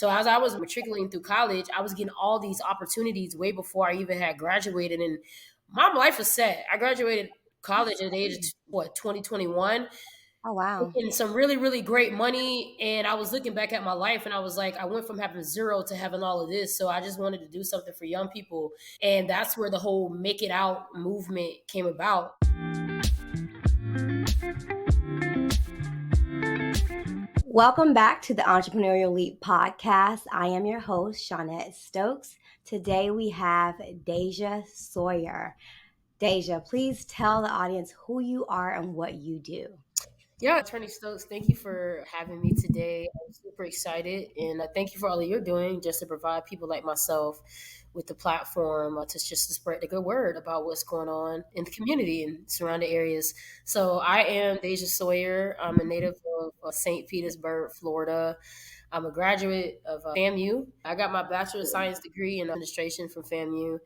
So as I was matriculating through college, I was getting all these opportunities way before I even had graduated. And my life was set. I graduated college at the age of 2021, Oh, wow. making some really, really great money. And I was looking back at my life and I was like, I went from having zero to having all of this. So I just wanted to do something for young people. And that's where the whole Make It Out movement came about. Welcome back to the Entrepreneurial Leap Podcast. I am your host, Shaunette Stokes. Today we have Dajuh Sawyer. Dajuh, please tell the audience who you are and what you do. Yeah, Attorney Stokes, thank you for having me today. I'm super excited, and thank you for all that you're doing just to provide people like myself with the platform to spread the good word about what's going on in the community and surrounding areas. So I am Dajuh Sawyer. I'm a native of St. Petersburg, Florida. I'm a graduate of FAMU. I got my Bachelor of Science degree in administration from FAMU.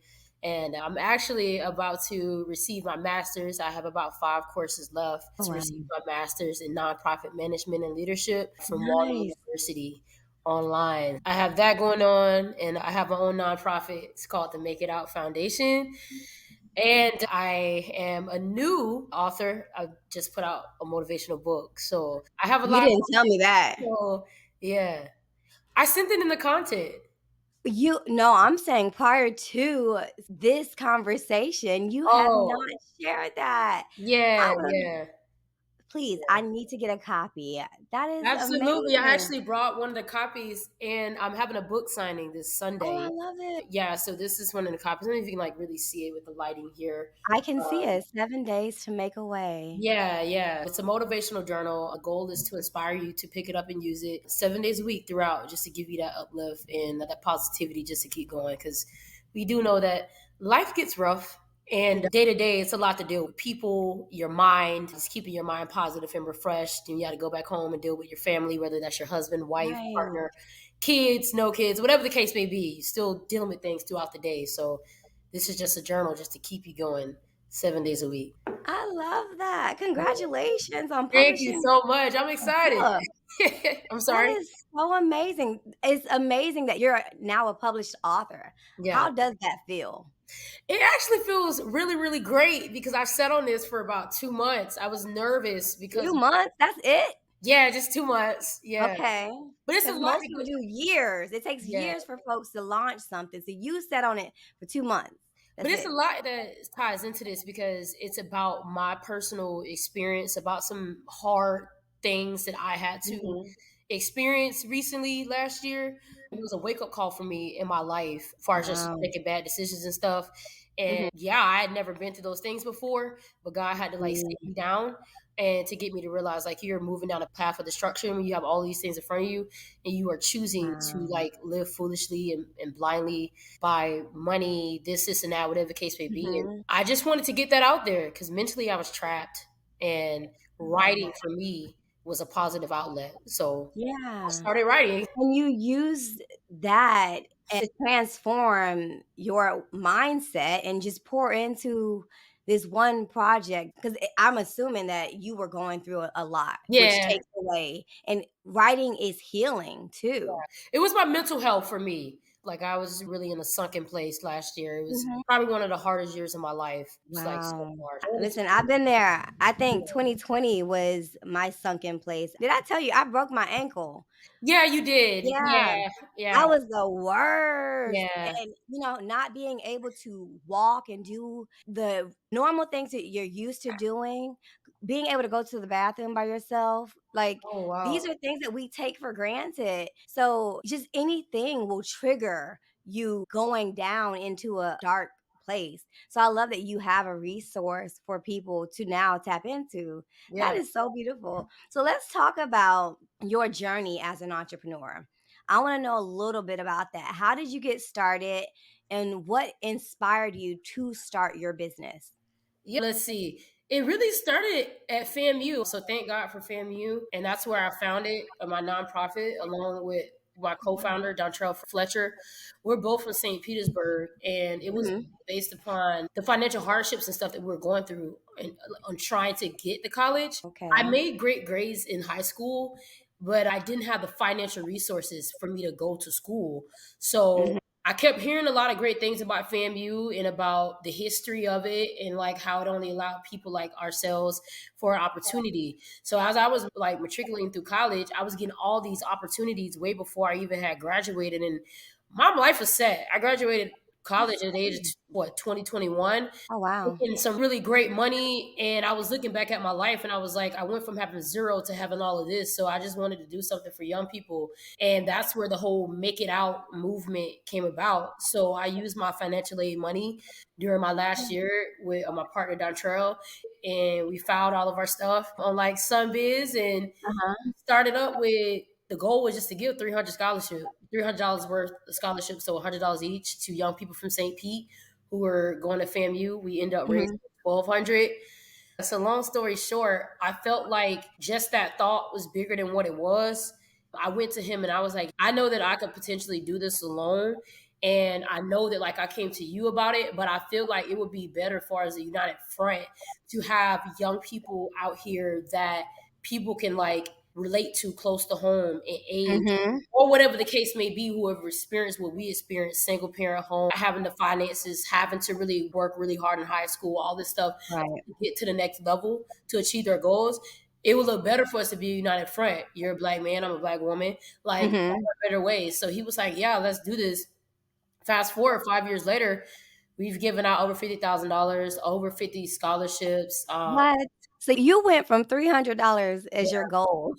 And I'm actually about to receive my master's. I have about 5 courses left to receive my master's in nonprofit management and leadership from Walden University online. I have that going on, and I have my own nonprofit. It's called the Make It Out Foundation. And I am a new author. I just put out a motivational book. So I have a lot. You didn't tell me that. So, yeah. I sent it in the content. I'm saying prior to this conversation, you have not shared that. Yeah, yeah. Please, I need to get a copy. That is Absolutely. amazing. I actually brought one of the copies, and I'm having a book signing this Sunday. Oh, I love it. Yeah, so this is one of the copies. I don't know if you can really see it with the lighting here. I can see it. 7 days to make a way. Yeah. It's a motivational journal. A goal is to inspire you to pick it up and use it 7 days a week throughout, just to give you that uplift and that positivity just to keep going. Because we do know that life gets rough. And day to day, it's a lot to deal with people, your mind, just keeping your mind positive and refreshed. And you got to go back home and deal with your family, whether that's your husband, wife, partner, kids, no kids, whatever the case may be. You're still dealing with things throughout the day. So this is just a journal just to keep you going 7 days a week. I love that. Congratulations on publishing. Thank you so much. I'm excited. I'm sorry. That is so amazing. It's amazing that you're now a published author. Yeah. How does that feel? It actually feels really, really great because I've sat on this for about 2 months. I was nervous because 2 months? That's it? Yeah, just 2 months. Yeah. Okay. But it's a lot. Most people do years. It takes years for folks to launch something. So you sat on it for 2 months. But it's a lot that ties into this because it's about my personal experience, about some hard things that I had to experience recently last year. It was a wake-up call for me in my life as far as just making bad decisions and stuff. And I had never been through those things before, but God had to sit me down and to get me to realize you're moving down a path of destruction when you have all these things in front of you and you are choosing to live foolishly and blindly by money, this and that, whatever the case may be. And I just wanted to get that out there because mentally I was trapped, and writing for me was a positive outlet. So I started writing. And you used that to transform your mindset and just pour into this one project, because I'm assuming that you were going through a lot, which takes away. And writing is healing too. Yeah. It was my mental health for me. I was really in a sunken place last year. It was probably one of the hardest years of my life. Wow. Listen, I've been there. I think 2020 was my sunken place. Did I tell you I broke my ankle? Yeah, you did. Yeah. That was the worst. Yeah. And, not being able to walk and do the normal things that you're used to doing, being able to go to the bathroom by yourself, these are things that we take for granted. So just anything will trigger you going down into a dark place. So I love that you have a resource for people to now tap into. That is so beautiful. So let's talk about your journey as an entrepreneur. I want to know a little bit about that. How did you get started and what inspired you to start your business? Yeah, let's see. It really started at FAMU. So thank God for FAMU. And that's where I founded my nonprofit along with my co-founder, Dontrell Fletcher. We're both from St. Petersburg, and it was based upon the financial hardships and stuff that we were going through and on trying to get to college. I made great grades in high school, but I didn't have the financial resources for me to go to school. So Mhm. I kept hearing a lot of great things about FAMU and about the history of it and like how it only allowed people like ourselves for an opportunity. So as I was like matriculating through college, I was getting all these opportunities way before I even had graduated. And my life was set. I graduated college That's at the age of great. what, 2021, Oh, wow. making some really great money. And I was looking back at my life and I was like, I went from having zero to having all of this. So I just wanted to do something for young people. And that's where the whole make it out movement came about. So I used my financial aid money during my last year with my partner Dontrell, and we filed all of our stuff on like Sunbiz, and Uh-huh. started up with, the goal was just to give $300 worth of scholarships, so $100 each to young people from St. Pete who were going to FAMU. We ended up raising Mhm. 1,200. So long story short, I felt like just that thought was bigger than what it was. I went to him and I was like, I know that I could potentially do this alone. And I know that like I came to you about it, but I feel like it would be better for as a united front to have young people out here that people can like relate to close to home and age, Mhm. or whatever the case may be, who have experienced what we experienced, single parent home, having the finances, having to really work really hard in high school, all this stuff Right. to get to the next level to achieve their goals. It would look better for us to be a united front. You're a black man, I'm a black woman. Like, there Mhm. are better ways. So he was like, yeah, let's do this. Fast forward 5 years later, we've given out over $50,000, over 50 scholarships. What? So you went from $300 as your goal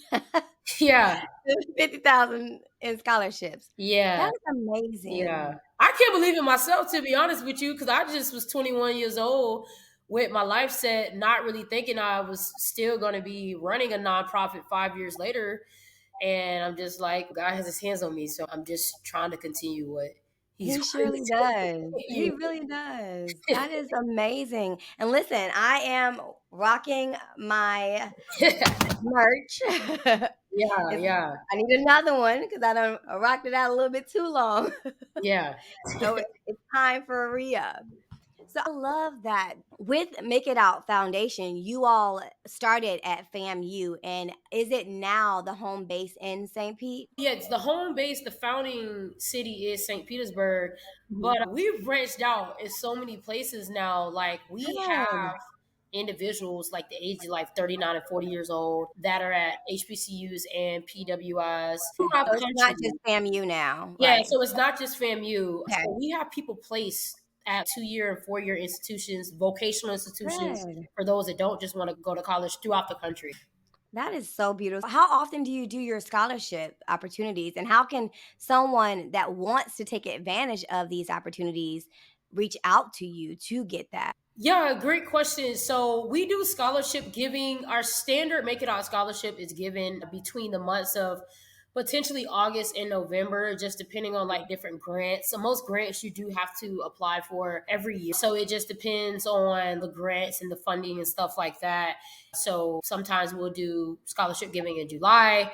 Yeah, to 50,000 in scholarships. yeah, That is yeah. amazing. I can't believe it myself, to be honest with you, because I just was 21 years old with my life set, not really thinking I was still going to be running a nonprofit 5 years later. And I'm just like, God has his hands on me. So I'm just trying to continue what he's He wanting me surely to does. He continue. really does. That is amazing. And listen, I am rocking my merch. Yeah, It's yeah, I need another one because I rocked it out a little bit too long. yeah. So it's time for a re-up. So I love that with Make It Out Foundation, you all started at FAMU, and is it now the home base in St. Pete? Yeah, it's the home base, the founding city is St. Petersburg, Mhm. but we've branched out in so many places now. Like, we Good. have individuals like the age of like 39 and 40 years old that are at HBCUs and PWIs throughout So the it's not country. just FAMU now, Yeah, right? so it's not just FAMU. Okay. So we have people placed at 2 year and 4 year institutions, vocational institutions Good. for those that don't just want to go to college throughout the country. That is so beautiful. How often do you do your scholarship opportunities? And how can someone that wants to take advantage of these opportunities reach out to you to get that? Yeah, great question. So we do scholarship giving. Our standard Make It Out scholarship is given between the months of potentially August and November, just depending on like different grants. So most grants you do have to apply for every year. So it just depends on the grants and the funding and stuff like that. So sometimes we'll do scholarship giving in July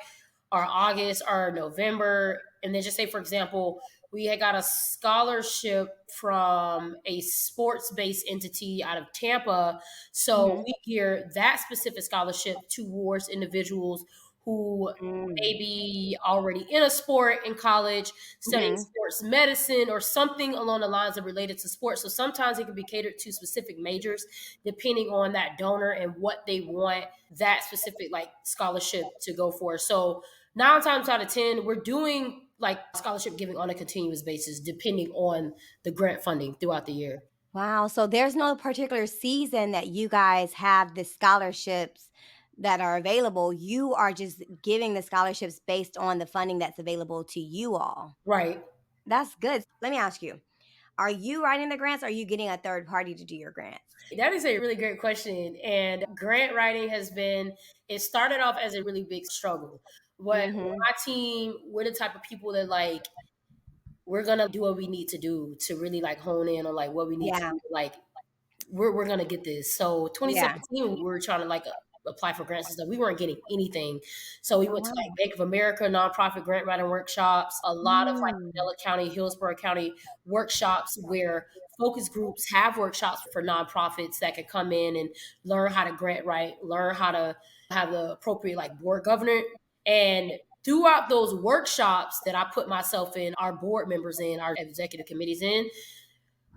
or August or November. And then just say, for example, we had got a scholarship from a sports-based entity out of Tampa. So Mhm. we gear that specific scholarship towards individuals who Mm. may be already in a sport in college, studying Mhm. sports medicine or something along the lines of related to sports. So sometimes it can be catered to specific majors depending on that donor and what they want that specific like scholarship to go for. So 9 times out of 10, we're doing like scholarship giving on a continuous basis, depending on the grant funding throughout the year. Wow. So there's no particular season that you guys have the scholarships that are available. You are just giving the scholarships based on the funding that's available to you all. Right. That's good. Let me ask you, are you writing the grants or are you getting a third party to do your grants? That is a really great question. And grant writing it started off as a really big struggle. But Mhm. my team, we're the type of people that like, we're going to do what we need to do to really like hone in on like what we need to Yeah. do. Like, we're gonna get this. So Yeah. 2017, we were trying to like apply for grants and stuff. We weren't getting anything. So we Oh, went to wow. like Bank of America nonprofit grant writing workshops, a lot of like Mm. Manila County, Hillsborough County workshops where focus groups have workshops for nonprofits that can come in and learn how to grant write, learn how to have the appropriate like board governance And throughout those workshops that I put myself in, our board members in, our executive committees in,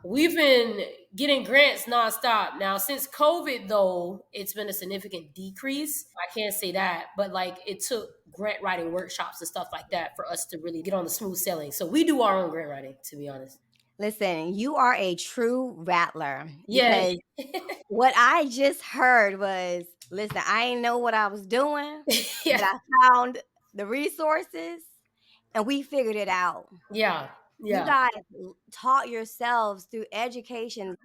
we've been getting grants nonstop. Now, since COVID, though, it's been a significant decrease. I can't say that, but like it took grant writing workshops and stuff like that for us to really get on the smooth sailing. So we do our own grant writing, to be honest. Listen, you are a true rattler Yeah. because what I just heard was, listen, I ain't know what I was doing, but Yeah. I found the resources and we figured it out. Yeah. You Yeah. guys taught yourselves through education.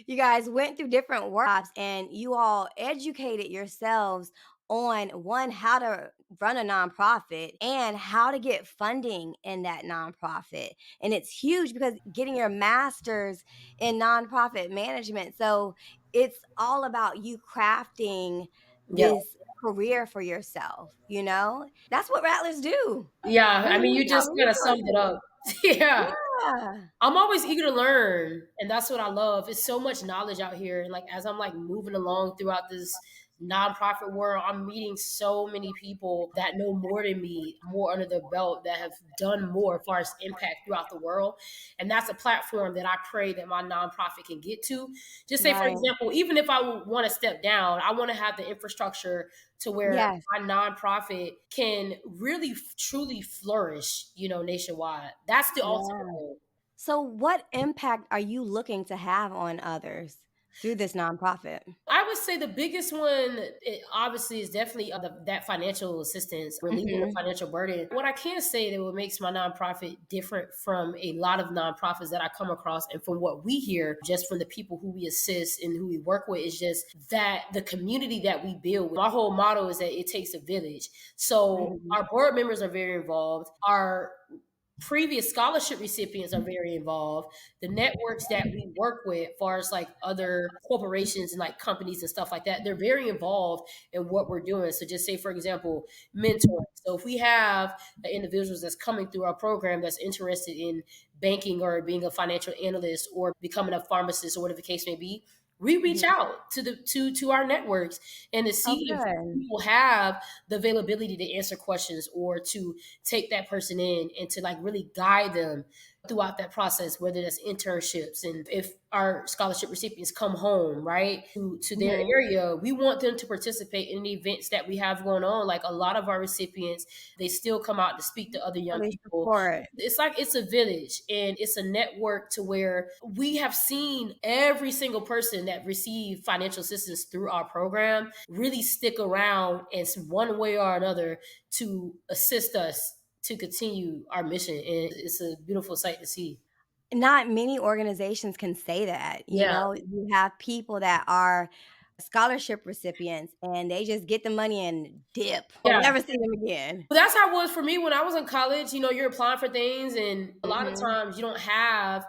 You guys went through different workshops and you all educated yourselves on one, how to run a nonprofit and how to get funding in that nonprofit. And it's huge because getting your master's in nonprofit management. So it's all about you crafting Yeah. this career for yourself, you know? That's what rattlers do. Yeah. We I mean, use you our just kind of summed it resources. up. Yeah. Yeah. I'm always eager to learn, and that's what I love. It's so much knowledge out here, and like as I'm like moving along throughout this nonprofit world, I'm meeting so many people that know more than me, more under their belt, that have done more as far as impact throughout the world. And that's a platform that I pray that my nonprofit can get to. Just say, for Right. example, even if I want to step down, I want to have the infrastructure to where Yes. my nonprofit can really truly flourish, nationwide. That's the ultimate Yeah. goal. So, what impact are you looking to have on others through this nonprofit? I would say the biggest one, obviously, is definitely that financial assistance, relieving the Mhm. financial burden. What I can say that what makes my nonprofit different from a lot of nonprofits that I come across, and from what we hear, just from the people who we assist and who we work with, is just that the community that we build. My whole motto is that it takes a village. So Mhm. our board members are very involved. Our previous scholarship recipients are very involved. The networks that we work with, as far as like other corporations and like companies and stuff like that, they're very involved in what we're doing. So just say, for example, mentoring. So if we have individuals that's coming through our program that's interested in banking or being a financial analyst or becoming a pharmacist or whatever the case may be, we reach Mhm. out to our networks and to Oh, see if good. people have the availability to answer questions or to take that person in and to like really guide them throughout that process, whether that's internships. And if our scholarship recipients come home, right, to their Mhm. area, we want them to participate in the events that we have going on. Like a lot of our recipients, they still come out to speak to other So young they people. support. It's like it's a village and it's a network to where we have seen every single person that received financial assistance through our program really stick around in one way or another to assist us to continue our mission. And it's a beautiful sight to see. Not many organizations can say that, you Yeah. know? You have people that are scholarship recipients, and they just get the money and dip. We'll Yeah. never see them again. Well, that's how it was for me when I was in college. You're applying for things, and a lot of Mhm. times you don't have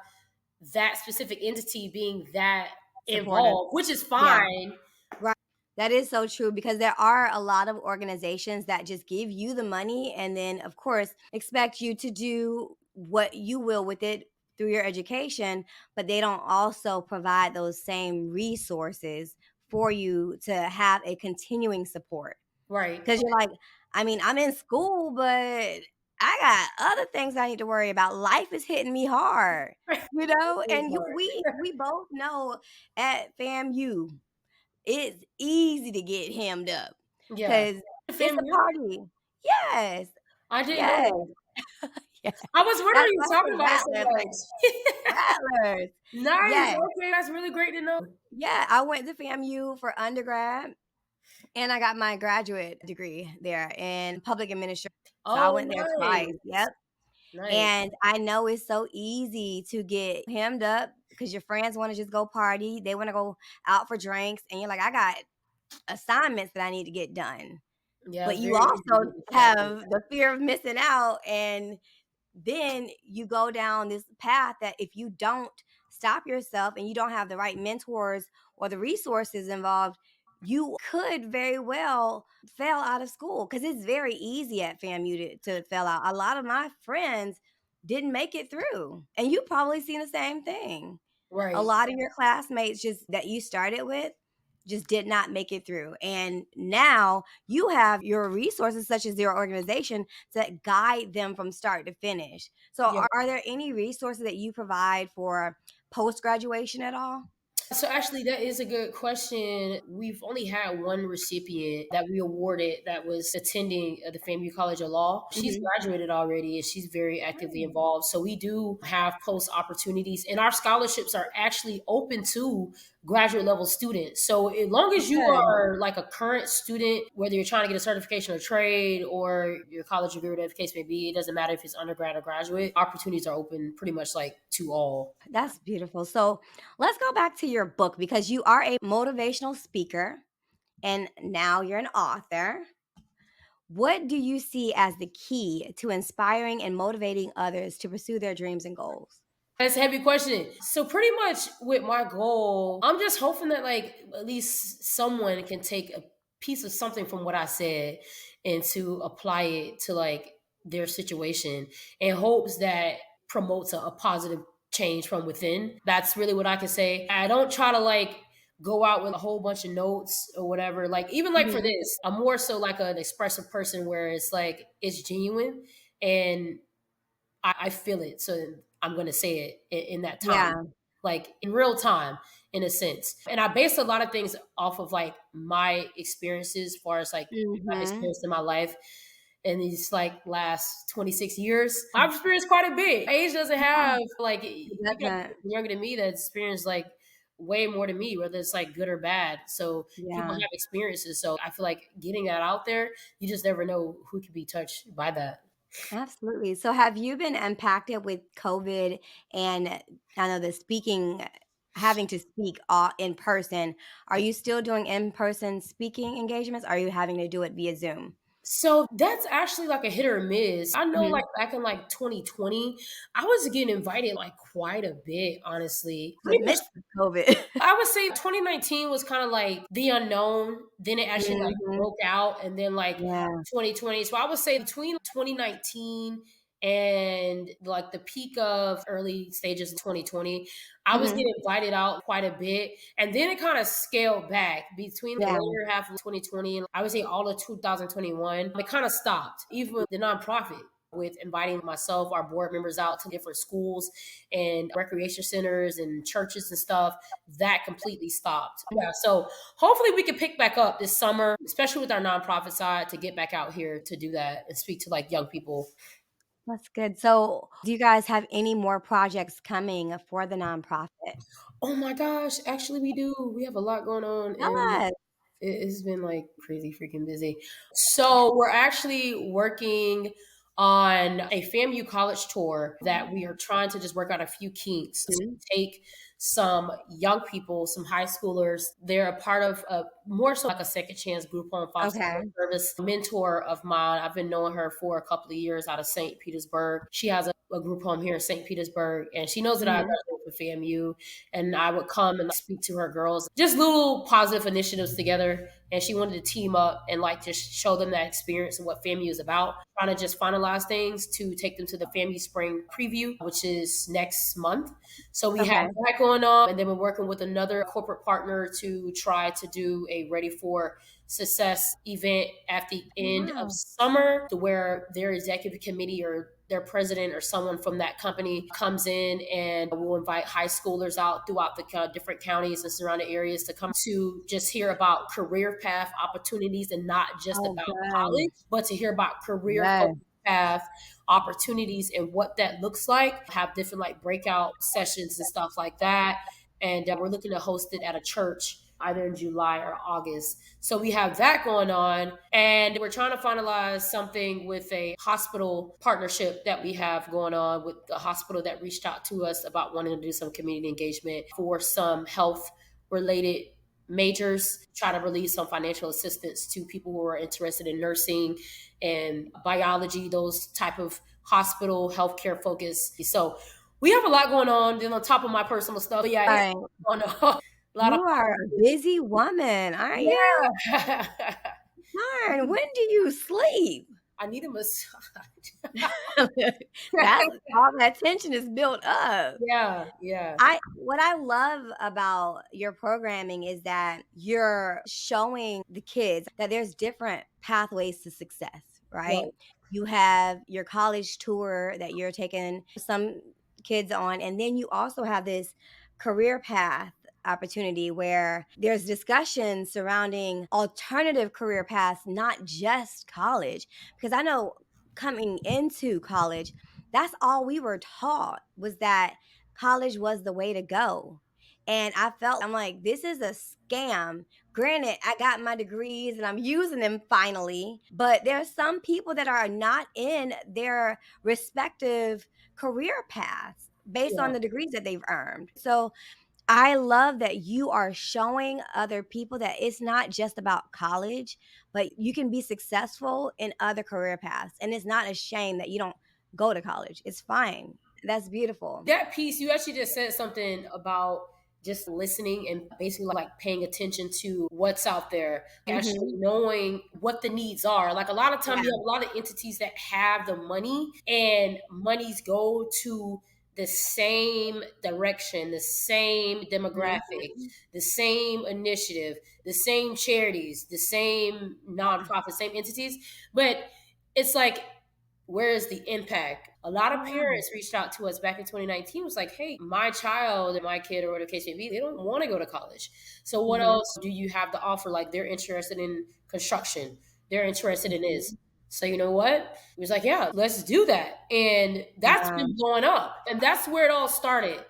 that specific entity being that Supportive. involved, which is Yeah. fine. Right. That is so true because there are a lot of organizations that just give you the money and then, of course, expect you to do what you will with it through your education, but they don't also provide those same resources for you to have a continuing support. Right. Because you're like, I mean, I'm in school, but I got other things I need to worry about. Life is hitting me hard, you know? And we both know at FAMU it's easy to get hemmed up Yeah. because it's a FAMU? party. Yes, I didn't know yes, that. yes. I was wondering That's you why I talking say about it so rattlers, like much. rattlers. Nice. Yes, Okay, that's really great to know. yeah, I went to FAMU for undergrad, and I got my graduate degree there in public administration. So I Oh, went there twice. nice. Yep, Nice. and I know it's so easy to get hemmed up because your friends wanna just go party, they wanna go out for drinks, and you're like, "I got assignments that I need to get done." Yeah, But it's you very easy to also get distracted. have the fear of missing out, and then you go down this path that if you don't stop yourself and you don't have the right mentors or the resources involved, you could very well fail out of school because it's very easy at FAMU to fail out. A lot of my friends didn't make it through, and you probably seen the same thing. A Right. lot of your classmates just that you started with just did not make it through. And now you have your resources, such as your organization, to guide them from start to finish. So, Yeah. are there any resources that you provide for post graduation at all? So actually, that is a good question. We've only had one recipient that we awarded that was attending the FAMU College of Law. She's Mhm. graduated already and she's very actively involved. So we do have post opportunities, and our scholarships are actually open to graduate level students. So as long as you Okay. are like a current student, whether you're trying to get a certification or trade or your college degree, whatever the case may be, it doesn't matter if it's undergrad or graduate. Opportunities are open pretty much like to all. That's beautiful. So, let's go back to your book because you are a motivational speaker and now you're an author. What do you see as the key to inspiring and motivating others to pursue their dreams and goals? That's a heavy question. So pretty much with my goal, I'm just hoping that like at least someone can take a piece of something from what I said and to apply it to like their situation in hopes that promotes a positive change from within. That's really what I can say. I don't try to like go out with a whole bunch of notes or whatever. Like even like for Mhm. this, I'm more so like an expressive person where it's like it's genuine and I feel it. So I'm going to say it in that time, Yeah. like in real time, in a sense. And I base a lot of things off of like my experiences, as far as like I've Mhm. experienced in my life in these like last 26 years. I've experienced quite a bit. Age doesn't Yeah, have like it you got doesn't. people younger than me that experienced like way more than me, whether it's like good or bad. So people Yeah, have experiences. So I feel like getting that out there, you just never know who could be touched by that. absolutely. So have you been impacted with COVID and I know the speaking having to speak in person? Are you still doing in-person speaking engagements? Or are you having to do it via Zoom? So that's actually like a hit or miss. I know Mhm. like back in like 2020, I was getting invited like quite a bit, honestly. The Pretty much midst of COVID. I would say 2019 was kind of like the unknown. Then it actually like Mhm. broke out, and then like Yeah. 2020. So I would say between 2019 and like the peak of early stages of 2020, I was Mhm. getting invited out quite a bit. And then it kind of scaled back between the Yeah. later half of 2020 and I would say all of 2021. It kind of stopped, even with the nonprofit with inviting myself, our board members out to different schools and recreation centers and churches and stuff. That completely stopped. Yeah. So hopefully we can pick back up this summer, especially with our nonprofit side, to get back out here to do that and speak to like young people. That's good. So, do you guys have any more projects coming for the nonprofit? Oh my gosh, actually we do. We have a lot going on Tell and us. it's been like crazy freaking busy. So we're actually working on a FAMU college tour that we are trying to just work out a few kinks to Mhm. take some young people, some high schoolers. They're a part of a more so like a second chance group home foster care Okay. service. A mentor of mine, I've been knowing her for a couple of years out of St. Petersburg. She has a group home here in St. Petersburg, and she knows that I Mhm. graduated from FAMU, and I would come and speak to her girls. Just little positive initiatives together. And she wanted to team up and like just show them that experience and what FAMU is about. Trying to just finalize things to take them to the FAMU Spring preview, which is next month. So we have Okay. that going on. And then we're working with another corporate partner to try to do a Ready for Success event at the end of Wow. summer to where their executive committee or their president or someone from that company comes in and will invite high schoolers out throughout the different counties and surrounding areas to come to just hear about career path opportunities and not just Oh, about good. college, but to hear about career Yes. focused path opportunities and what that looks like. Have different like breakout sessions and stuff like that. And we're looking to host it at a church either in July or August. So we have that going on. And we're trying to finalize something with a hospital partnership that we have going on with the hospital that reached out to us about wanting to do some community engagement for some health related majors, try to release some financial assistance to people who are interested in nursing and biology, those type of hospital healthcare focus. So we have a lot going on. Then on top of my personal stuff, but yeah, it's Right. going on. A lot of You are a busy woman, aren't you? yeah. Darn, when do you sleep? I need a massage. That's all that tension is built up. Yeah, yeah, I what I love about your programming is that you're showing the kids that there's different pathways to success, right? right. You have your college tour that you're taking some kids on, and then you also have this career path opportunity where there's discussion surrounding alternative career paths, not just college. Because I know coming into college, that's all we were taught was that college was the way to go. And I felt I'm like, this is a scam. Granted, I got my degrees and I'm using them finally, but there are some people that are not in their respective career paths based on Yeah. the degrees that they've earned. So I love that you are showing other people that it's not just about college, but you can be successful in other career paths. And it's not a shame that you don't go to college. It's fine. That's beautiful. That piece, you actually just said something about just listening and basically like paying attention to what's out there, actually Mhm. knowing what the needs are. Like a lot of times Yeah. you have a lot of entities that have the money and monies go to the same direction, the same demographic, Mhm. the same initiative, the same charities, the same nonprofit, same entities. But it's like, where is the impact? A lot of Yeah. parents reached out to us back in 2019, was like, hey, my child and my kid or whatever the case may be, they don't want to go to college. So what Mhm. else do you have to offer? Like they're interested in construction. They're interested in this. Mhm. So you know what? He was like, yeah, let's do that. And that's Yeah. been blowing up. And that's where it all started,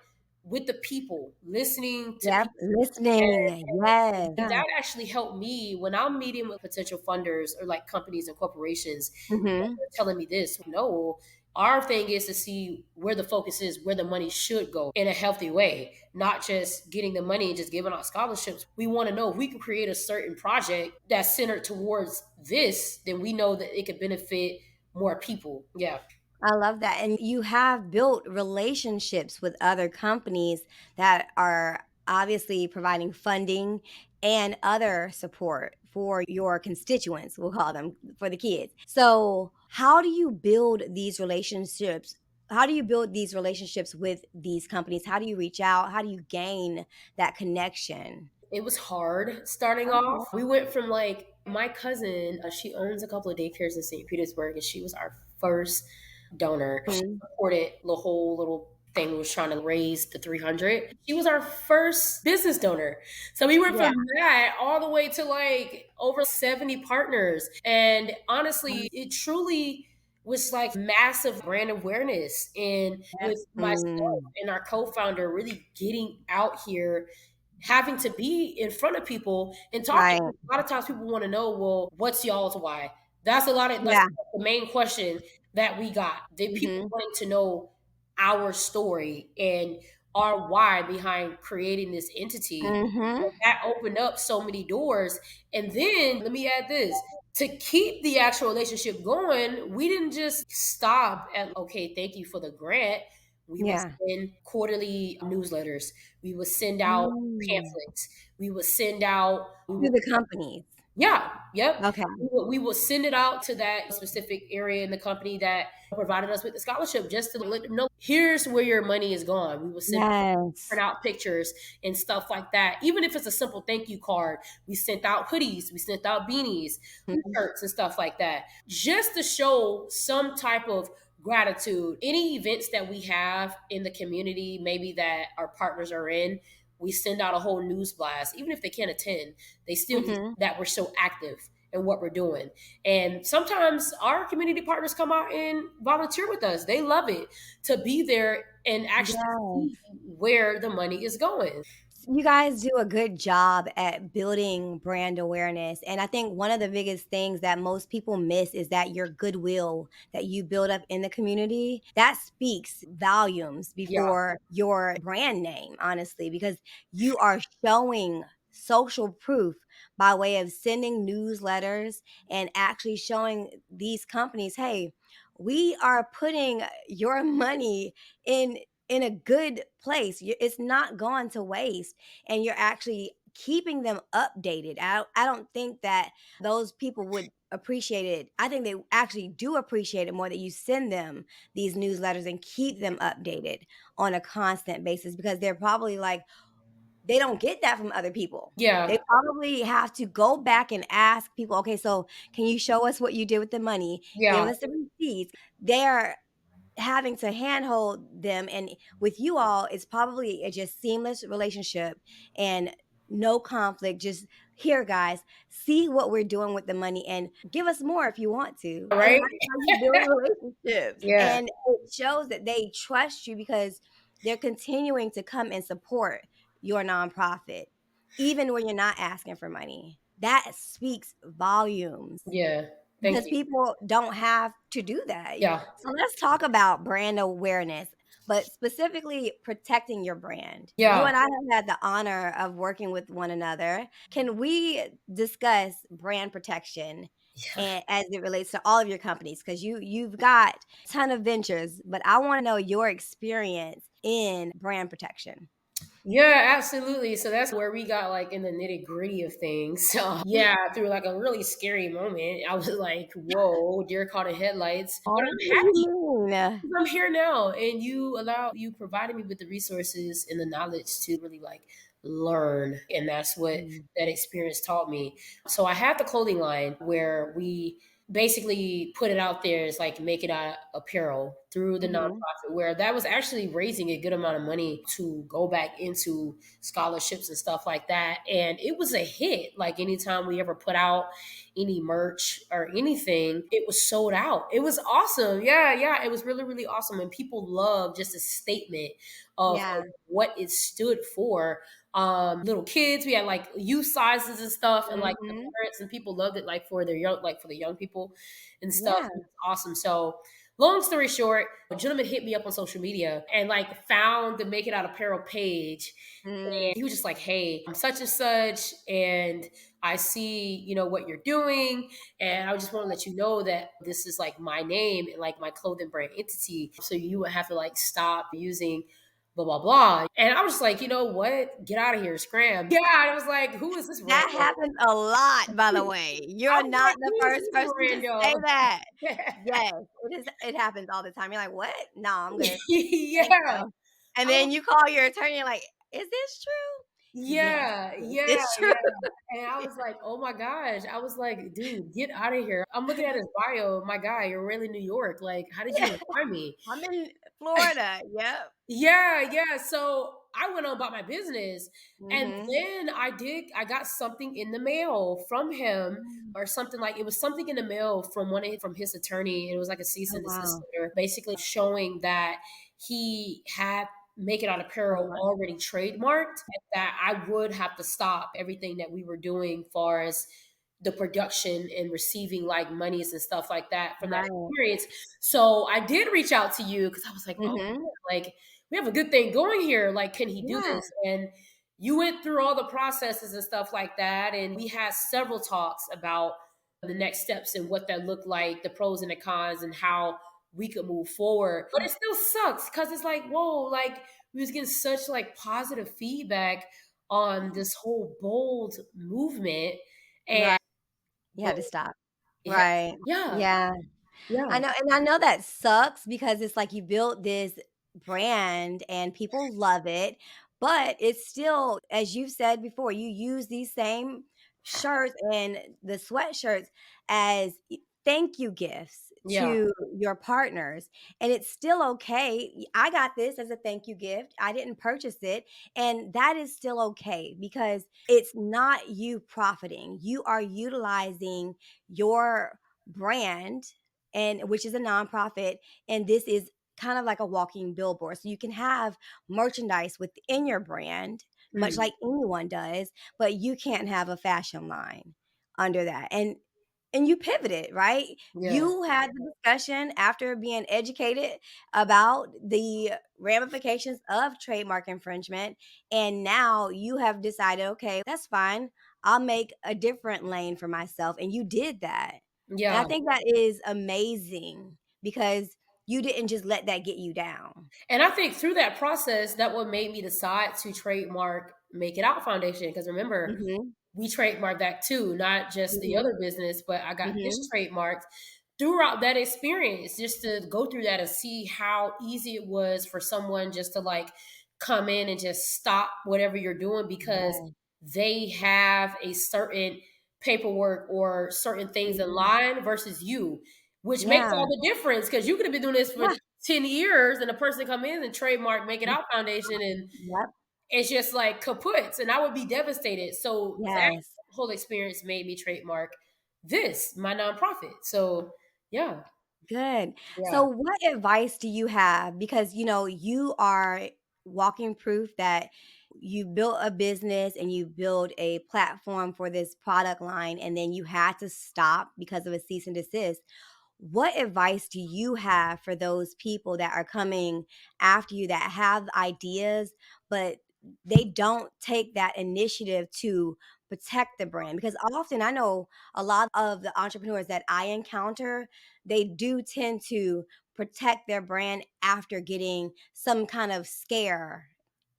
with the people, listening to Yep. people. Listening. Yes. And that actually helped me when I'm meeting with potential funders or like companies and corporations. Mhm. They're telling me this. No, our thing is to see where the focus is, where the money should go in a healthy way, not just getting the money and just giving out scholarships. We want to know if we can create a certain project that's centered towards this, then we know that it could benefit more people. Yeah. I love that. And you have built relationships with other companies that are obviously providing funding and other support for your constituents, we'll call them, for the kids. So, how do you build these relationships? How do you build these relationships with these companies? How do you reach out? How do you gain that connection? It was hard starting Okay. off. We went from like my cousin, she owns a couple of daycares in St. Petersburg, and she was our first donor. She Mhm. supported the whole little thing we was trying to raise the 300. She was our first business donor. So we went Yeah. from that all the way to like over 70 partners. And honestly, it truly was like massive brand awareness. And with myself Mm. and our co-founder really getting out here, having to be in front of people and talking. Right. A lot of times people want to know, well, what's y'all's why? That's Yeah. the main question that we got. The people Hmm. wanting to know our story and our why behind creating this entity. Hmm. And that opened up so many doors. And then let me add this. To keep the actual relationship going, we didn't just stop at, okay, thank you for the grant. We would Yeah. send quarterly newsletters. We would send out Mm. pamphlets. We would send out, we To would, the companies. yeah, yep. Okay. We will send it out to that specific area in the company that provided us with the scholarship, just to let them know, here's where your money is gone. We will send Yes. print out pictures and stuff like that. Even if it's a simple thank you card, we sent out hoodies, we sent out beanies, Mhm. shirts, and stuff like that, just to show some type of gratitude. Any events that we have in the community, maybe that our partners are in, we send out a whole news blast. Even if they can't attend, they still can see Mhm. that we're so active in what we're doing. And sometimes our community partners come out and volunteer with us. They love it to be there and actually see Yes. where the money is going. You guys do a good job at building brand awareness. And I think one of the biggest things that most people miss is that your goodwill that you build up in the community, that speaks volumes Yeah. before your brand name, honestly, because you are showing social proof by way of sending newsletters and actually showing these companies, hey, we are putting your money in a good place. It's not gone to waste, and you're actually keeping them updated. I don't think that those people would appreciate it. I think they actually do appreciate it more that you send them these newsletters and keep them updated on a constant basis, because they're probably like, they don't get that from other people. They Yeah. probably have to go back and ask people, "Okay, so can you show us what you did with the money? Give Yeah. us the receipts." They're having to handhold them, and with you all, it's probably a just seamless relationship and no conflict. Just, "Here, guys, see what we're doing with the money and give us more if you want to." And Right? that's how you build relationships, Yeah. and it shows that they trust you because they're continuing to come and support your nonprofit, even when you're not asking for money. That speaks volumes Yeah. Thank because you. people don't have to do that. Yeah. So let's talk about brand awareness, but specifically protecting your brand. You Yeah. and I have had the honor of working with one another. Can we discuss brand protection Yeah. and as it relates to all of your companies? Because you've got a ton of ventures, but I want to know your experience in brand protection. Yeah, absolutely. So that's where we got like in the nitty gritty of things. So yeah, through like a really scary moment, I was like, "Whoa, deer caught in headlights." But Oh, I'm what do happy you mean? 'cause I'm here now, and you provided me with the resources and the knowledge to really like learn, and that's what Mm. that experience taught me. So I have the clothing line where we basically put it out there as like make it out apparel through the Mhm. nonprofit, where that was actually raising a good amount of money to go back into scholarships and stuff like that, and it was a hit. Like anytime we ever put out any merch or anything, it was sold out. It was awesome. Yeah, yeah, it was really really awesome, and people loved just a statement of Yeah. like what it stood for. Little kids, we had like youth sizes and stuff, and like the Mhm. parents and people loved it, like for their young, like for the young people and stuff. Yeah. It was awesome. So long story short, a gentleman hit me up on social media and like found the Make It Out Apparel page. Mm. And he was just like, "Hey, I'm such and such, and I see, what you're doing. And I just want to let you know that this is like my name and like my clothing brand entity. So you would have to like stop using blah, blah, blah." And I was just like, you know what? Get out of here, scram. Yeah. I was like, who is this That rando? happens a lot, by the way. I You're was not like, the who is first this person to say that. rando? Yes, it happens all the time. You're like, "What? No, I'm good. Thank Yeah. you." And I was then you call your attorney, you're like, "Is this true?" "Yes, Yeah, yes, yeah, it's true." yeah. And I was like, "Oh my gosh." I was like, "Dude, get out of here." I'm looking at his bio. My guy, you're really New York. Like, how did you even find me? I'm in Florida. Yep. Yeah, yeah. So I went on about my business. And Mhm. then I got something in the mail from him, Mm. or something, like it was something in the mail from from his attorney. It was like a cease Oh, and desist wow. letter, basically showing that he had Make It Out Apparel Trademark. already trademarked, and that I would have to stop everything that we were doing far as the production and receiving like monies and stuff like that from that Right. experience. So I did reach out to you because I was like, "Oh Mhm. man, like we have a good thing going here. Like, can he do Yeah. this?" And you went through all the processes and stuff like that. And we had several talks about the next steps and what that looked like, the pros and the cons, and how we could move forward. But it still sucks because it's like, whoa, like we was getting such like positive feedback on this whole bold movement. And Right. You had to stop. yeah, Right. yeah, Yeah. I yeah, know, and I know that sucks because it's like you built this brand and people love it, but it's still, as you've said before, you use these same shirts and the sweatshirts as thank you gifts yeah, to your partners. And it's still okay. I got this as a thank you gift. I didn't purchase it. And that is still okay because it's not you profiting. You are utilizing your brand, and which is a nonprofit, and this is kind of like a walking billboard, so you can have merchandise within your brand much mm, like anyone does, but you can't have a fashion line under that. And you pivoted, right? yeah. You had the discussion after being educated about the ramifications of trademark infringement, and now you have decided, okay, that's fine, I'll make a different lane for myself, and you did that. And I Yeah. think that is amazing because you didn't just let that get you down. And I think through that process, that what made me decide to trademark Make It Out Foundation. Because remember, Mhm. we trademarked that too, not just the Mhm. other business, but I got this Mhm. trademarked throughout that experience, just to go through that and see how easy it was for someone just to like come in and just stop whatever you're doing because Yeah. they have a certain paperwork or certain things in Mhm. line versus you, which makes Yeah. all the difference because you could have been doing this for Yeah. 10 years and a person come in and trademark Make It Out Foundation and Yep. it's just like kaputs, and I would be devastated. So that Yes. whole experience made me trademark this, my nonprofit. So yeah, Good. So yeah, what advice do you have? Because, you are walking proof that you built a business and you build a platform for this product line, and then you had to stop because of a cease and desist. What advice do you have for those people that are coming after you that have ideas, but they don't take that initiative to protect the brand? Because often I know a lot of the entrepreneurs that I encounter, they do tend to protect their brand after getting some kind of scare.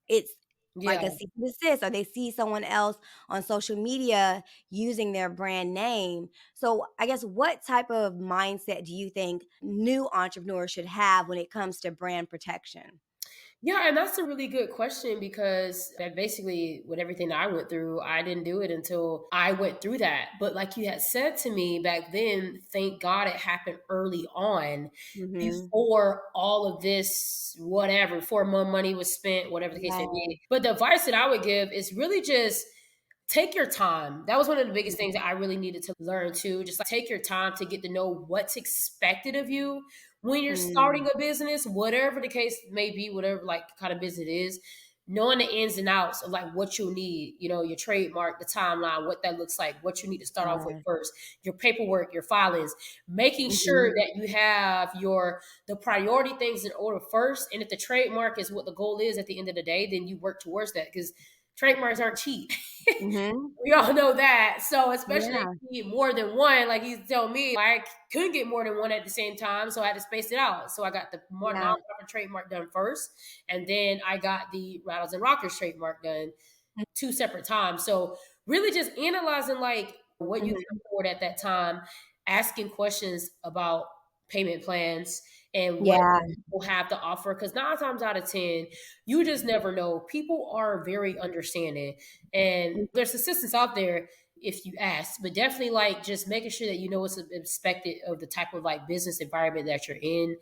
It's like yeah. a cease and desist, or they see someone else on social media using their brand name. So, I guess what type of mindset do you think new entrepreneurs should have when it comes to brand protection? Yeah, and that's a really good question because that basically with everything that I went through, I didn't do it until I went through that. But like you had said to me back then, thank God it happened early on Mhm. before all of this, whatever, before more money was spent, whatever the case may Yeah. be. But the advice that I would give is really just take your time. That was one of the biggest things Mhm. that I really needed to learn too. Just like take your time to get to know what's expected of you when you're starting Mm. a business, whatever the case may be, whatever like kind of business it is, knowing the ins and outs of like what you'll need, your trademark, the timeline, what that looks like, what you need to start off with Yeah. first, your paperwork, your filings, making sure Mhm. that you have the priority things in order first. And if the trademark is what the goal is at the end of the day, then you work towards that because trademarks aren't cheap. Mhm. We all know that. So especially if Yeah. you need more than one, like he's telling me, I couldn't get more than one at the same time, so I had to space it out. So I got the more Yeah. nonprofit trademark done first, and then I got the Rattles and Rockers trademark done two separate times. So really just analyzing like what you can Mhm. afford at that time, asking questions about payment plans and what Yeah. people have to offer. Because 9 times out of 10, you just never know. People are very understanding, and there's assistance out there if you ask, but definitely like just making sure that you know what's expected of the type of like business environment that you're in,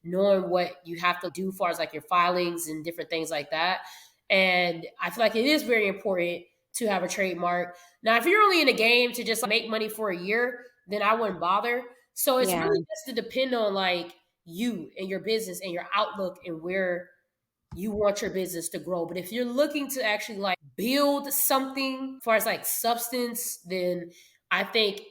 knowing what you have to do as far as like your filings and different things like that. And I feel like it is very important to have a trademark. Now, if you're only in a game to just like, make money for a year, then I wouldn't bother. So it's Yeah. really just to depend on like you and your business and your outlook and where you want your business to grow. But if you're looking to actually like build something as far as like substance, then I think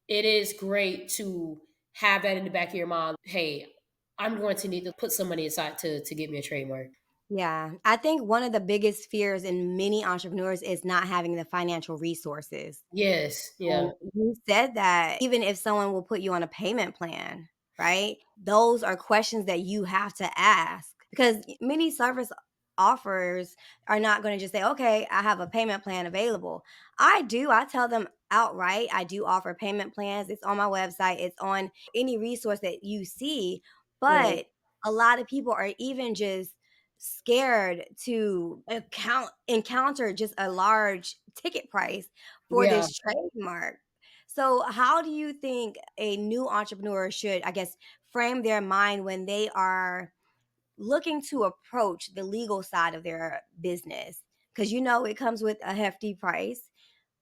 it is great to have that in the back of your mind. Hey, I'm going to need to put some money aside to get me a trademark. Yeah. I think one of the biggest fears in many entrepreneurs is not having the financial resources. Yes. Yeah. And you said that even if someone will put you on a payment plan, right? Those are questions that you have to ask because many service offers are not going to just say, okay, I have a payment plan available. I do. I tell them outright, I do offer payment plans. It's on my website, it's on any resource that you see. Right. But a lot of people are even just scared to encounter just a large ticket price for Yeah. this trademark. So, how do you think a new entrepreneur should, I guess, frame their mind when they are looking to approach the legal side of their business? Because it comes with a hefty price.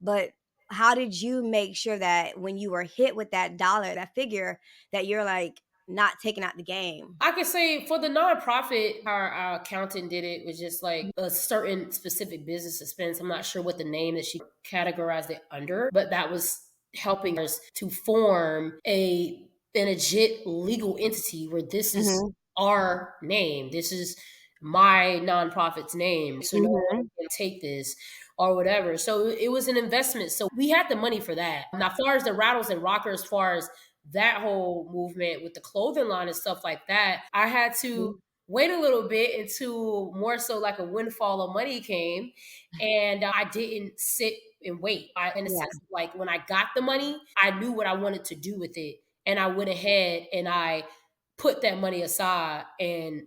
But how did you make sure that when you were hit with that dollar, that figure, that you're like not taking out the game? I can say for the nonprofit, our accountant did it was just like a certain specific business expense. I'm not sure what the name that she categorized it under, but that was helping us to form a legit legal entity where this is Hmm. our name. This is my nonprofit's name. So no one Hmm. can take this or whatever. So it was an investment. So we had the money for that. Now, as far as the rattles and rockers, as far as that whole movement with the clothing line and stuff like that, I had to wait a little bit until more so like a windfall of money came, and I didn't sit and wait. In a Yeah. sense, like when I got the money, I knew what I wanted to do with it, and I went ahead and I put that money aside and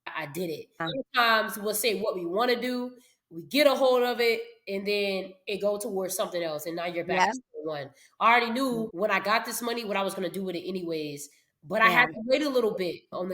I did it. Sometimes we'll say what we want to do, we get a hold of it, and then it go towards something else, and now you're back Yeah. to square one. I already knew when I got this money what I was going to do with it anyways, but I had Yeah. to wait a little bit on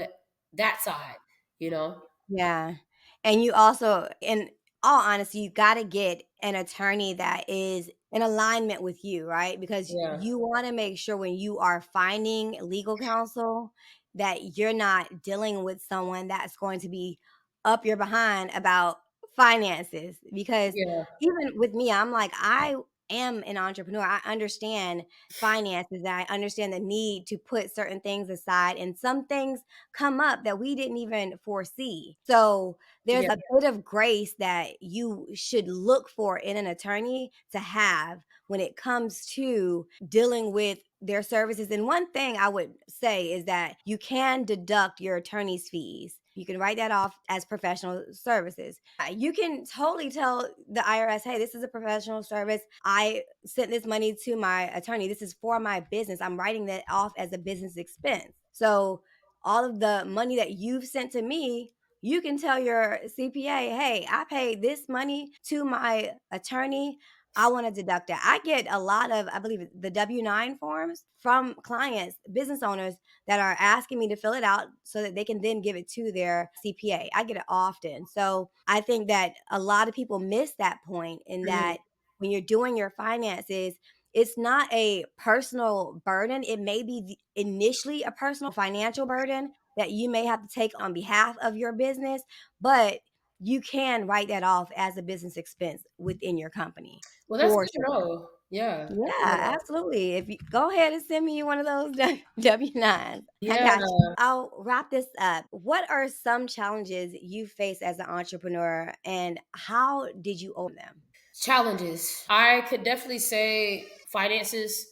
that side, you know? Yeah. And you also, in all honesty, you got to get an attorney that is in alignment with you, right? Because Yeah. you want to make sure when you are finding legal counsel that you're not dealing with someone that's going to be up your behind about finances. Because Yeah. even with me, I'm like, I am an entrepreneur. I understand finances. I understand the need to put certain things aside, and some things come up that we didn't even foresee. So there's Yeah. a bit of grace that you should look for in an attorney to have when it comes to dealing with their services. And one thing I would say is that you can deduct your attorney's fees. You can write that off as professional services. You can totally tell the IRS, hey, this is a professional service. I sent this money to my attorney. This is for my business. I'm writing that off as a business expense. So all of the money that you've sent to me, you can tell your CPA, hey, I paid this money to my attorney. I want to deduct that. I get a lot of, I believe, the W-9 forms from clients, business owners that are asking me to fill it out so that they can then give it to their CPA. I get it often. So I think that a lot of people miss that point in Mhm. that when you're doing your finances, it's not a personal burden. It may be initially a personal financial burden that you may have to take on behalf of your business, but you can write that off as a business expense within your company Well, that's for good to sure. know. Yeah. Yeah, absolutely. If you go ahead and send me one of those W-9s, I Yeah. got you. I'll wrap this up. What are some challenges you face as an entrepreneur, and how did you overcome them? Challenges. I could definitely say finances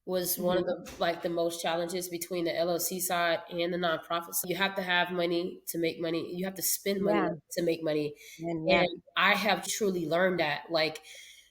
was one of Mhm. the most challenges between the LLC side and the nonprofit side. You have to have money to make money. You have to spend money Yeah, to make money. and And yeah. I have truly learned that. Like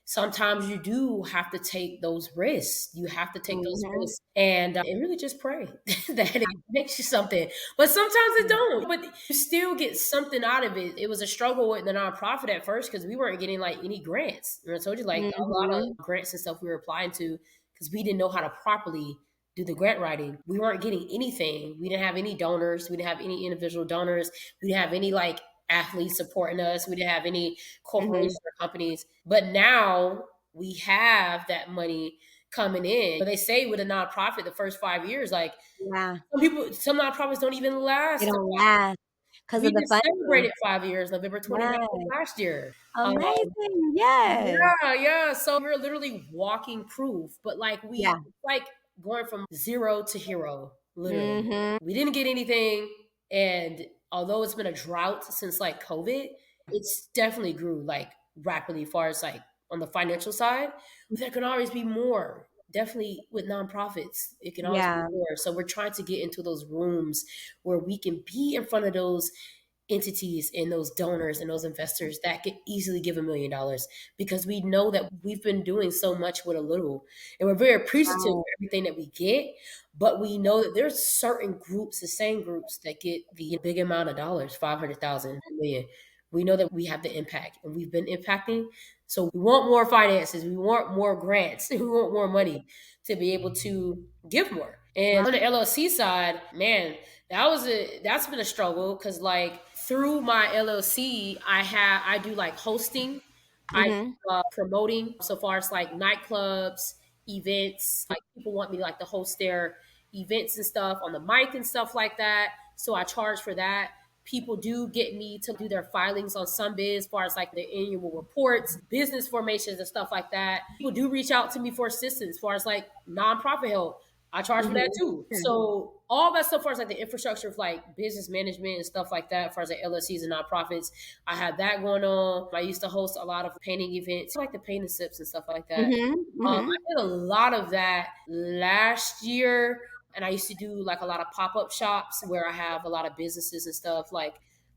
sometimes you do have to take those risks. You have to take those Mhm. risks and really just pray that it makes you something. But sometimes it don't. But you still get something out of it. It was a struggle with the nonprofit at first because we weren't getting like any grants. I told you like a lot of Mhm. grants and stuff we were applying to because we didn't know how to properly do the grant writing. We weren't getting anything. We didn't have any donors. We didn't have any individual donors. We didn't have any like athletes supporting us. We didn't have any Mhm. corporations or companies. But now we have that money coming in. But they say with a nonprofit, the first 5 years, like Yeah, some nonprofits don't even they last. don't last because We of the just funding. celebrated 5 years, November 29th of Yes. last year. Um, Amazing, yes. yeah. So we're literally walking proof, but Yeah. like going from zero to hero, literally. Mhm. We didn't get anything. And although it's been a drought since like COVID, it's definitely grew like rapidly as far as like on the financial side. There can always be more. Definitely with nonprofits, it can always be Yeah. more. So we're trying to get into those rooms where we can be in front of those entities and those donors and those investors that could easily give $1 million because we know that we've been doing so much with a little and we're very appreciative Right. for everything that we get, but we know that there's certain groups, the same groups that get the big amount of dollars, 500,000 million. We know that we have the impact and we've been impacting, so we want more finances, we want more grants, we want more money to be able to give more. And Right. on the LLC side, man, that's been a struggle because like through my LLC, I do like hosting, I Mhm. promoting so far as like nightclubs, events. Like people want me like to host their events and stuff on the mic and stuff like that. So I charge for that. People do get me to do their filings on some biz as far as like the annual reports, business formations and stuff like that. People do reach out to me for assistance as far as like nonprofit help. I charge for that Mhm. too. Yeah. So all that stuff, as far as like the infrastructure of like business management and stuff like that, as far as like LLCs and nonprofits, I have that going on. I used to host a lot of painting events, like the painting sips and stuff like that. Mhm. I Mhm. did a lot of that last year, and I used to do like a lot of pop up shops where I have a lot of businesses and stuff like.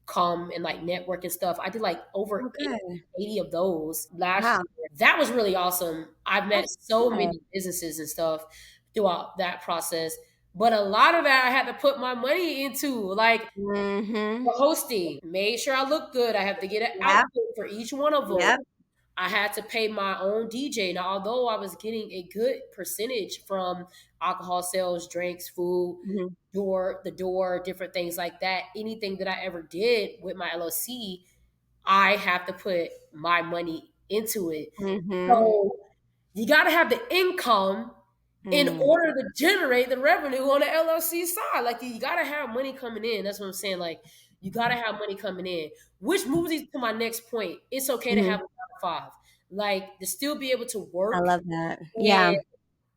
come and like network and stuff. I did like over Okay. 80 of those last Wow. year. That was really awesome. I've met That's so good. many businesses and stuff throughout that process. But a lot of that I had to put my money into, like Mhm. the hosting, made sure I looked good. I have to get an Yep. outfit for each one of them. Yep. I had to pay my own DJ. Now, although I was getting a good percentage from alcohol sales, drinks, food, Mhm. door, different things like that, anything that I ever did with my LLC, I have to put my money into it. Mhm. So you got to have the income in Mm. order to generate the revenue on the LLC side. Like you got to have money coming in. That's what I'm saying. Like you got to have money coming in, which moves me to my next point. It's okay to have Mhm. a 9 to 5, like to still be able to I work love that. Yeah. and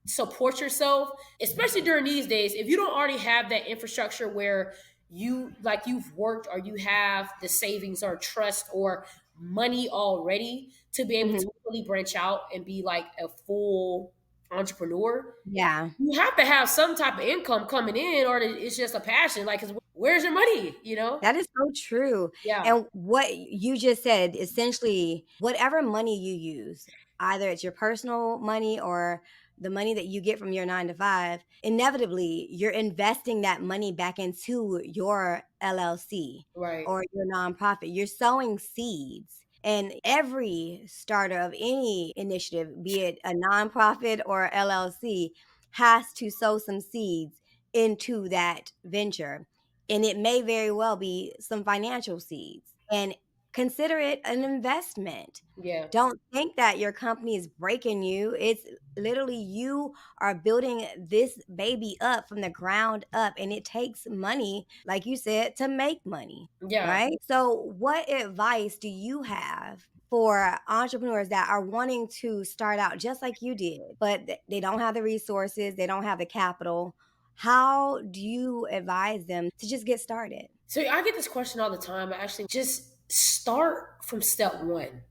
support yourself, especially during these days. If you don't already have that infrastructure where you've worked or you have the savings or trust or money already to be able to Mhm. really branch out and be like a full entrepreneur, Yeah. you have to have some type of income coming in, or it's just a passion. Like, 'cause where's your money? That is so true. Yeah, And what you just said, essentially, whatever money you use, either it's your personal money or the money that you get from your 9 to 5, inevitably you're investing that money back into your LLC right. or your nonprofit. You're sowing seeds. And every starter of any initiative, be it a nonprofit or LLC, has to sow some seeds into that venture, and it may very well be some financial seeds, and consider it an investment. Yeah, Don't think that your company is breaking you. It's literally you are building this baby up from the ground up, and it takes money, like you said, to make money, yeah. right? So what advice do you have for entrepreneurs that are wanting to start out just like you did, but they don't have the resources, they don't have the capital? How do you advise them to just get started? So I get this question all the time. I actually just start from step one.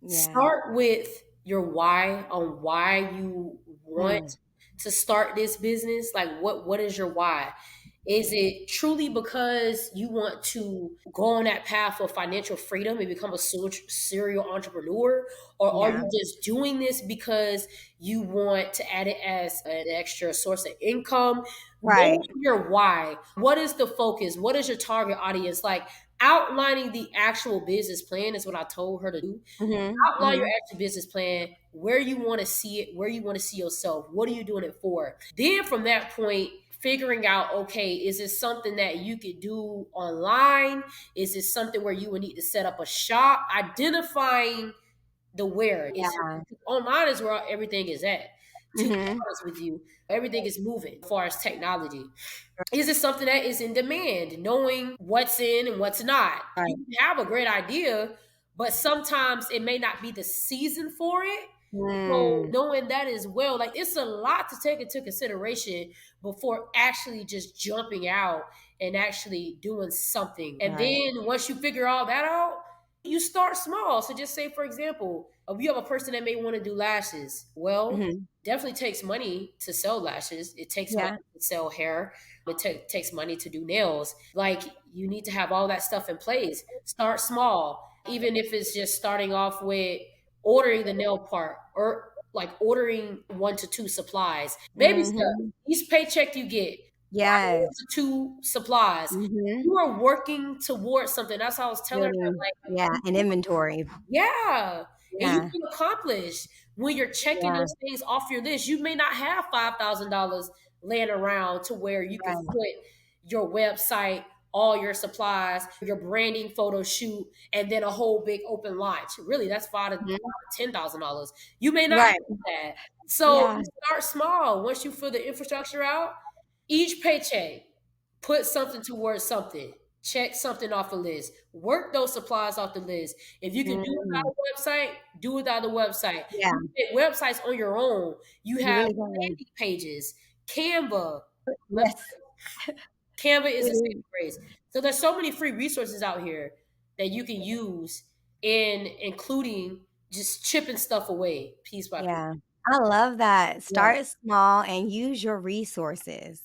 Yeah. Start with your why on why you want Mm. to start this business. Like what is your why? Is it truly because you want to go on that path of financial freedom and become a serial entrepreneur? Or are Yeah. you just doing this because you want to add it as an extra source of income? Know Right. your why. What is the focus? What is your target audience? Like outlining the actual business plan is what I told her to do. Mhm. Outline your Mhm. actual business plan, where you want to see it, where you want to see yourself, what are you doing it for? Then from that point, figuring out, okay, is it something that you could do online? Is it something where you would need to set up a shop? Identifying the where is Yeah. online is where everything is at. To be Mhm. honest with you, everything is moving as far as technology. Is it something that is in demand? Knowing what's in and what's not. You Right. can have a great idea, but sometimes it may not be the season for it. So Mm. knowing that as well, like it's a lot to take into consideration before actually just jumping out and actually doing something. And Right. then once you figure all that out, you start small. So just say, for example, if you have a person that may want to do lashes, well, Mhm. definitely takes money to sell lashes. It takes money Yeah. to sell hair. It takes money to do nails. Like you need to have all that stuff in place. Start small, even if it's just starting off with ordering the nail part or like ordering 1 to 2 supplies. Baby steps. Mhm. Each paycheck you get, buy one Yes. to two supplies. Mhm. You are working towards something. That's how I was telling her. Building, yeah, Like, an inventory. yeah. And you Yeah. can accomplish when you're checking Yeah. those things off your list. You may not have $5,000 laying around to where you can Right. put your website, all your supplies, your branding photo shoot, and then a whole big open launch. Really, that's Mhm. $10,000. You may not have Right. that. So Yeah. you start small. Once you fill the infrastructure out, each paycheck, put something towards something. Check something off the list. Work those supplies off the list. If you can do it without Mhm. a website, do it without a website. Yeah. You can get websites on your own. You You have really can. landing pages, Canva. Let's Yes. Canva is It a saving is. grace. So there's so many free resources out here that you can use in including just chipping stuff away piece by piece. Yeah. I love that. Yeah. Start small and use your resources.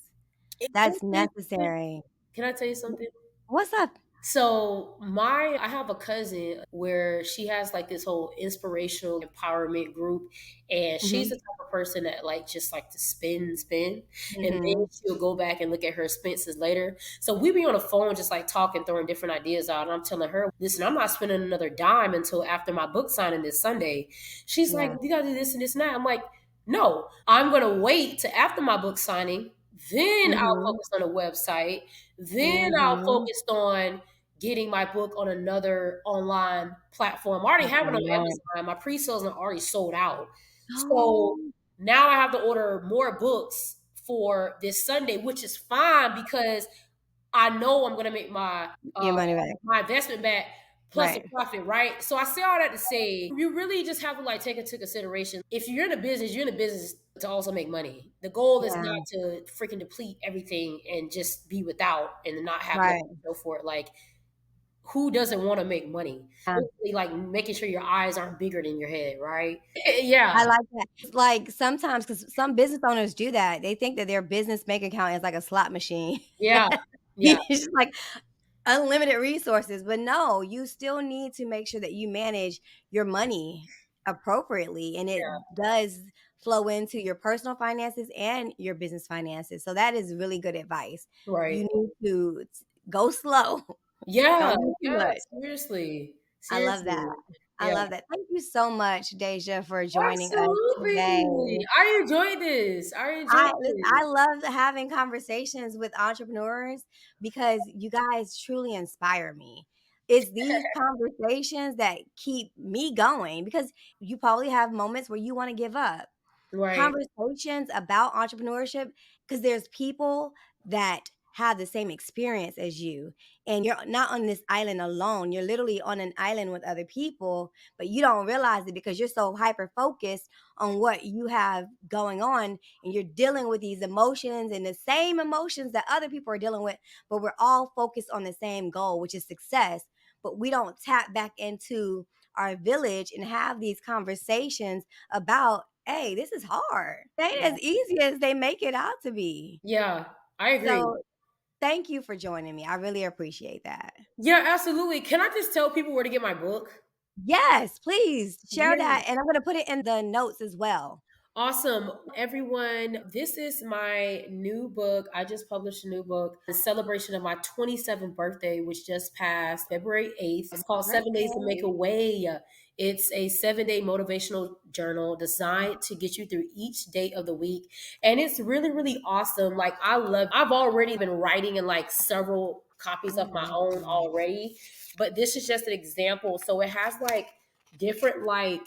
Can I That's tell you something? necessary. Can I tell you something? What's up? So I have a cousin where she has like this whole inspirational empowerment group, and she's the Mhm. type of person that like just like to spend, and then Mhm. she'll go back and look at her expenses later. So we be on the phone just like talking, throwing different ideas out, and I'm telling her, listen, I'm not spending another dime until after my book signing this Sunday. She's like, Yeah. you gotta do this and this and that. I'm like, no, I'm gonna wait to after my book signing. Then I'll Mhm. focus on a website. Then I'll Mhm. focus on getting my book on another online platform. I already have it on Right. Amazon. My pre-sales are already sold out. So Oh, now I have to order more books for this Sunday, which is fine because I know I'm gonna make your money back. my investment back plus a Right. profit, right? So I say all that to say you really just have to like take into consideration if you're in a business, you're in a business to also make money. The goal is not Yeah. to freaking deplete everything and just be without and not have nothing Right. to show for it. Like who doesn't want to make money? Yeah. Especially, like making sure your eyes aren't bigger than your head, right? Yeah, I like that. It's like sometimes because some business owners do that. They think that their business bank account is like a slot machine. yeah, yeah, It's just like unlimited resources, but no, you still need to make sure that you manage your money appropriately, and it yeah, does flow into your personal finances and your business finances. So that is really good advice. right. You need to go slow. Yeah, Don't do too yeah, much. seriously. I love that. Seriously. I Yeah. love that. Thank you so much, Deja, for joining us today. Absolutely. I enjoyed this. I enjoyed I this. love having conversations with entrepreneurs because you guys truly inspire me. It's these conversations that keep me going because you probably have moments where you want to give up. Right, Conversations about entrepreneurship because there's people that have the same experience as you, and you're not on this island alone. You're literally on an island with other people, but you don't realize it because you're so hyper focused on what you have going on, and you're dealing with these emotions and the same emotions that other people are dealing with, but we're all focused on the same goal, which is success. But we don't tap back into our village and have these conversations about, hey, this is hard. It ain't yeah. as easy as they make it out to be. Yeah, I agree. So thank you for joining me. I really appreciate that. Yeah, absolutely. Can I just tell people where to get my book? Yes, please share Yeah. that. And I'm going to put it in the notes as well. Awesome. Everyone, this is my new book. I just published a new book, the celebration of my 27th birthday, which just passed February 8th. It's called 7 Days to Make Birthday. a Way. It's a 7 day motivational journal designed to get you through each day of the week. And it's really, really awesome. Like, I've already been writing in like several copies I of my love own that. already, but this is just an example. So it has like different like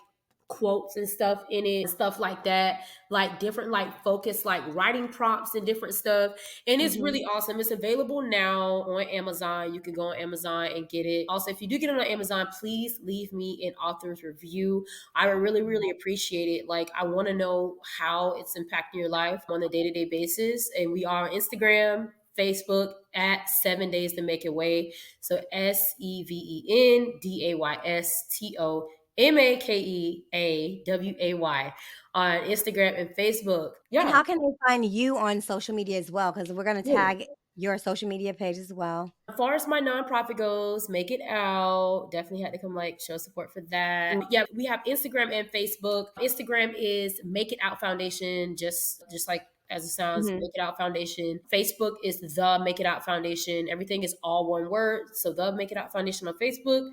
quotes and stuff in it and stuff like that, like different like focus like writing prompts and different stuff, and it's Mhm. really awesome. It's available now on Amazon. You can go on Amazon and get it. Also, if you do get it on Amazon, please leave me an author's review. I would really, really appreciate it. Like, I want to know how it's impacting your life on a day-to-day basis. And we are on Instagram, Facebook at 7 Days to Make It Way. So SEVENDAYSTOMAKEAWAY on Instagram and Facebook. And Yeah. how can they find you on social media as well? Because we're going to Yeah. tag your social media page as well. As far as my nonprofit goes, make it out. Definitely had to come like show support for that. Yeah, we have Instagram and Facebook. Instagram is Make It Out Foundation, just like as it sounds, Mhm. Make It Out Foundation. Facebook is the Make It Out Foundation. Everything is all one word. So the Make It Out Foundation on Facebook,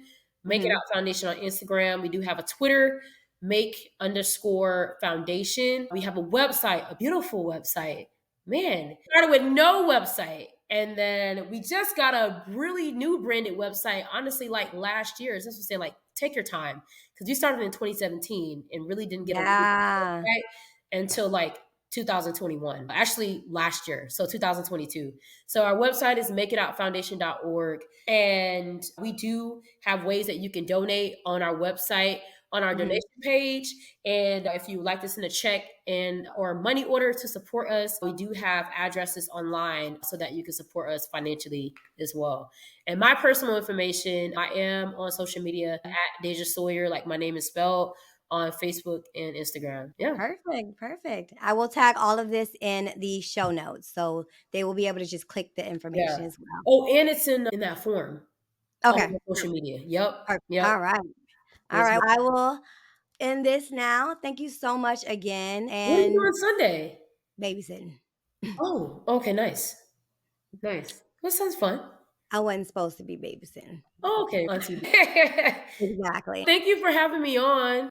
Make It Mhm. Out Foundation on Instagram. We do have a Twitter, Make underscore foundation. We have a website, a beautiful website. Man, started with no website. And then we just got a really new branded website, honestly, like last year. This was saying, like, take your time. Because we started in 2017 and really didn't get a really good Yeah. website until like 2021. Actually, last year. So 2022. So our website is makeitoutfoundation.org. And we do have ways that you can donate on our website, on our Mhm. donation page. And if you would like to send a check and or money order to support us, we do have addresses online so that you can support us financially as well. And my personal information, I am on social media at Dajuh Sawyer, like my name is spelled, on Facebook and Instagram. Yeah. Perfect, perfect. I will tag all of this in the show notes, so they will be able to just click the Yeah. information as well. Oh, and it's in that form. Okay. social media. Yep. Perfect. Yep. All right. All Yes, right. ma'am. I will end this now. Thank you so much again, What are you doing and on Sunday? babysitting. Oh, okay, nice. Nice. That sounds fun. I wasn't supposed to be babysitting. Oh, okay. Auntie. Exactly. Thank you for having me on.